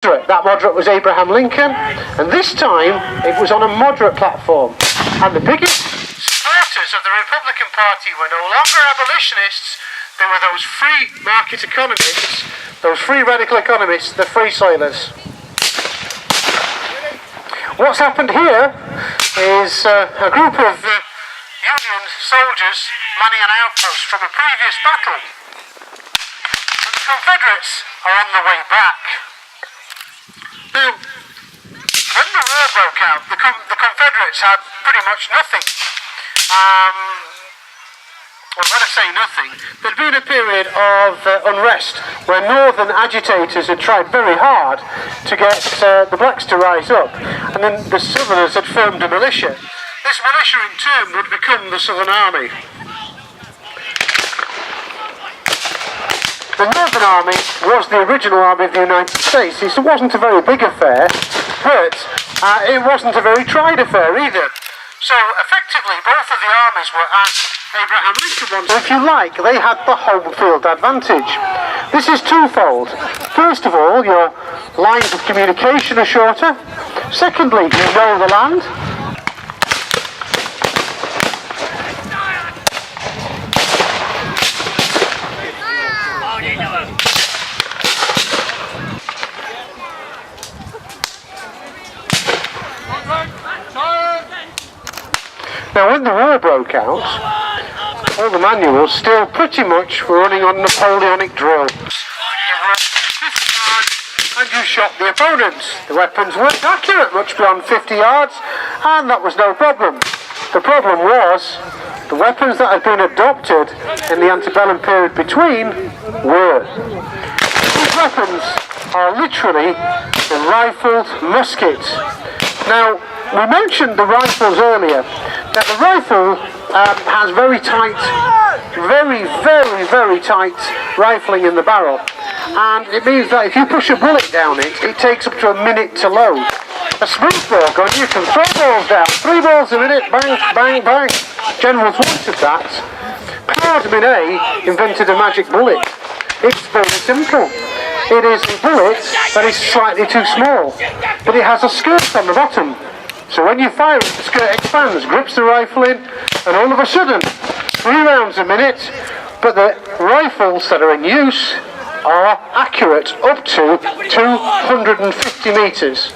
That moderate was Abraham Lincoln, and this time it was on a moderate platform. And the biggest supporters of the Republican Party were no longer abolitionists, they were those free market economists, those free radical economists, the free soilers. What's happened here is a group of Union soldiers manning an outpost from a previous battle. And the Confederates are on the way back. Now, when the war broke out, the Confederates had pretty much nothing. Well, when I say nothing, there'd been a period of unrest where northern agitators had tried very hard to get the blacks to rise up, and then the southerners had formed a militia. This militia in turn would become the Southern Army. The Northern Army was the original army of the United States. It wasn't a very big affair, but it wasn't a very tried affair either. So effectively both of the armies were as Abraham Lincoln wanted. If you like, they had the home field advantage. This is twofold. First of all, your lines of communication are shorter. Secondly, you know the land. Now, when the war broke out, all the manuals still pretty much were running on Napoleonic drills. You ran 50 yards and you shot the opponents. The weapons weren't accurate much beyond 50 yards, and that was no problem. The problem was the weapons that had been adopted in the antebellum period between were. These weapons are literally the rifled musket. Now, we mentioned the rifles earlier. Now, the rifle has very tight, very tight rifling in the barrel, and it means that if you push a bullet down it, it takes up to a minute to load. A smoothbore gun, you can throw balls down, 3 balls a minute, bang, bang, bang. Generals wanted that. Hardman invented a magic bullet. It's very simple. It is a bullet that is slightly too small, but it has a skirt on the bottom. So when you fire it, the skirt expands, grips the rifle in, and all of a sudden, 3 rounds a minute, but the rifles that are in use are accurate up to 250 metres.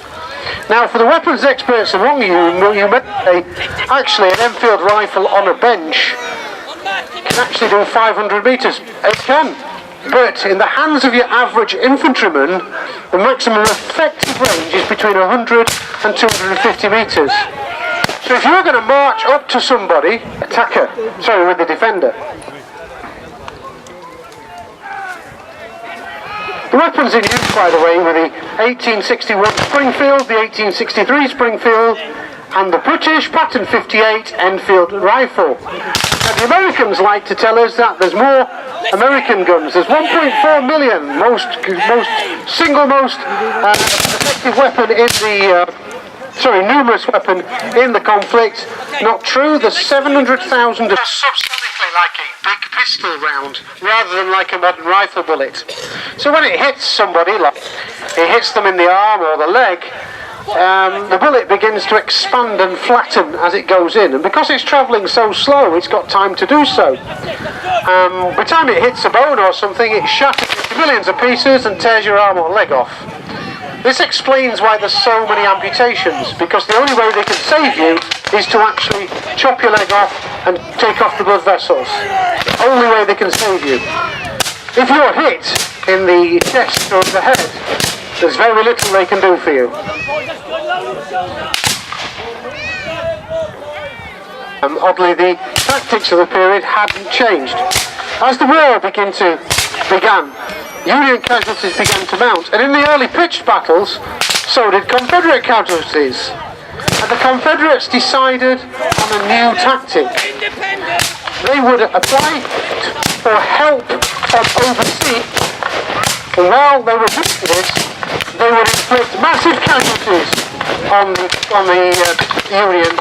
Now, for the weapons experts among you may say, actually an Enfield rifle on a bench can actually do 500 metres. It can. But in the hands of your average infantryman, the maximum effective range is between 100 and 250 metres. So if you're going to march up to somebody, with the defender. The weapons in use, by the way, were the 1861 Springfield, the 1863 Springfield, and the British Pattern 58 Enfield rifle. Now, the Americans like to tell us that there's more American guns. There's 1.4 million, most effective weapon in the, numerous weapon in the conflict. Not true. There's 700,000 subsonically like a big pistol round, rather than like a modern rifle bullet. So when it hits somebody, like it hits them in the arm or the leg, the bullet begins to expand and flatten as it goes in, and because it's travelling so slow, it's got time to do so. By the time it hits a bone or something, it shatters into millions of pieces and tears your arm or leg off. This explains why there's so many amputations, because the only way they can save you is to actually chop your leg off and take off the blood vessels. The only way they can save you. If you're hit in the chest or the head, there's very little they can do for you. Oddly, the tactics of the period hadn't changed. As the war began, Union casualties began to mount, and in the early pitched battles, so did Confederate casualties. And the Confederates decided on a new tactic. They would apply for help from overseas, and while they were doing this, they would inflict massive casualties on the Union,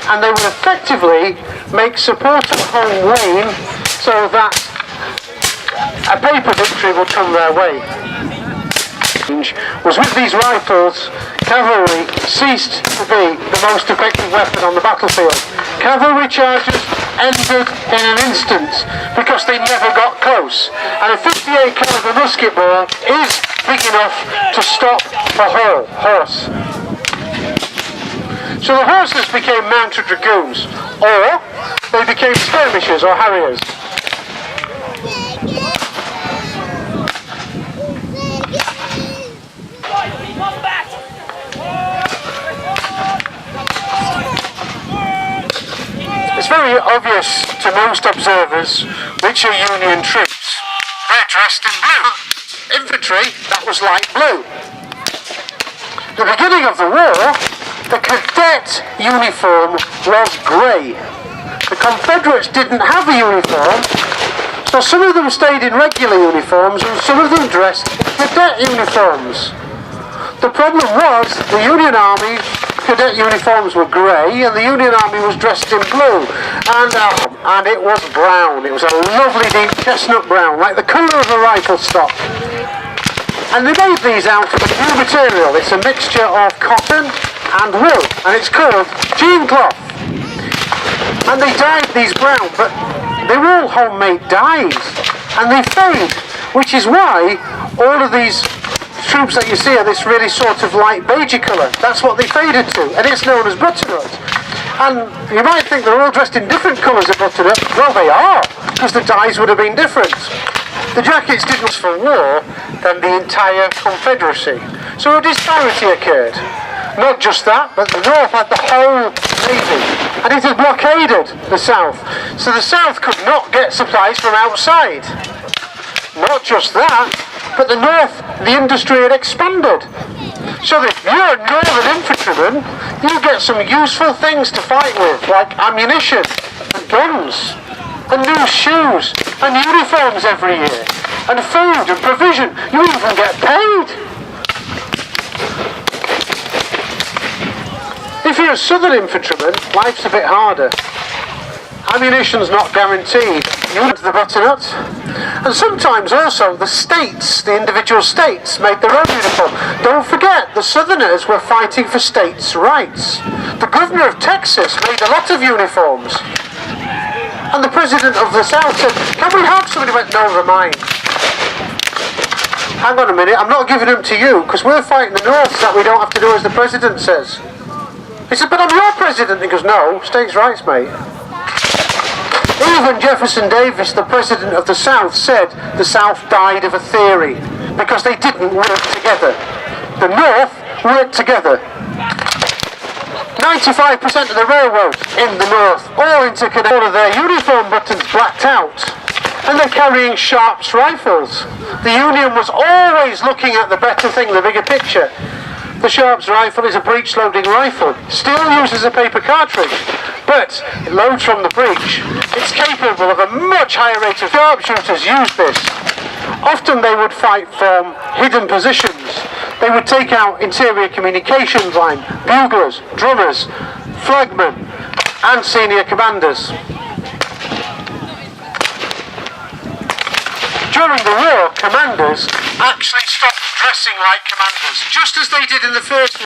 and they would effectively make support at home wane so that a paper victory would come their way. was with these rifles, cavalry ceased to be the most effective weapon on the battlefield. Cavalry charges ended in an instant because they never got close. And a 58 caliber musket ball is big enough to stop a horse. So the horses became mounted dragoons, or they became skirmishers or harriers. It's very obvious to most observers which are Union troops. They're dressed in blue. Infantry, that was light blue. At the beginning of the war, the cadet uniform was grey. The Confederates didn't have a uniform, so some of them stayed in regular uniforms and some of them dressed in cadet uniforms. The problem was the Union Army cadet uniforms were grey and the Union Army was dressed in blue, and it was brown. It was a lovely deep chestnut brown, like the colour of a rifle stock. And they made these out of a new material. It's a mixture of cotton and wool, and it's called jean cloth. And they dyed these brown, but they were all homemade dyes, and they fade, which is why all of these troops that you see are this really sort of light beigey colour. That's what they faded to, and it's known as butternut. And you might think they're all dressed in different colours of butternut. Well, they are, because the dyes would have been different. The jackets didn't for war than the entire Confederacy. So a disparity occurred. Not just that, but the North had the whole Navy, and it had blockaded the South. So the South could not get supplies from outside. Not just that, but the North, the industry had expanded. So if you're a Northern infantryman, you get some useful things to fight with, like ammunition and guns and new shoes and uniforms every year and food and provision. You even get paid. If you're a Southern infantryman, life's a bit harder. Ammunition's not guaranteed. You need the butternut. And sometimes also the states, the individual states, made their own uniform. Don't forget, the Southerners were fighting for states' rights. The governor of Texas made a lot of uniforms. And the president of the South said, can we have somebody? Went, no, never mind. Hang on a minute, I'm not giving them to you, because we're fighting the North so that we don't have to do as the president says. He said, but I'm your president. He goes, no, states' rights, mate. Even Jefferson Davis, the president of the South, said the South died of a theory because they didn't work together. The North worked together. 95% of the railroads in the North all interconnected. All of their uniform buttons blacked out, and they're carrying Sharps rifles. The Union was always looking at the better thing, the bigger picture. The Sharps rifle is a breech-loading rifle. Still uses a paper cartridge, but it loads from the breech. It's capable of a much higher rate of sharpshooters use this. Often they would fight from hidden positions. They would take out interior communications line, buglers, drummers, flagmen, and senior commanders. During the war, commanders actually stopped dressing like commanders, just as they did in the First War.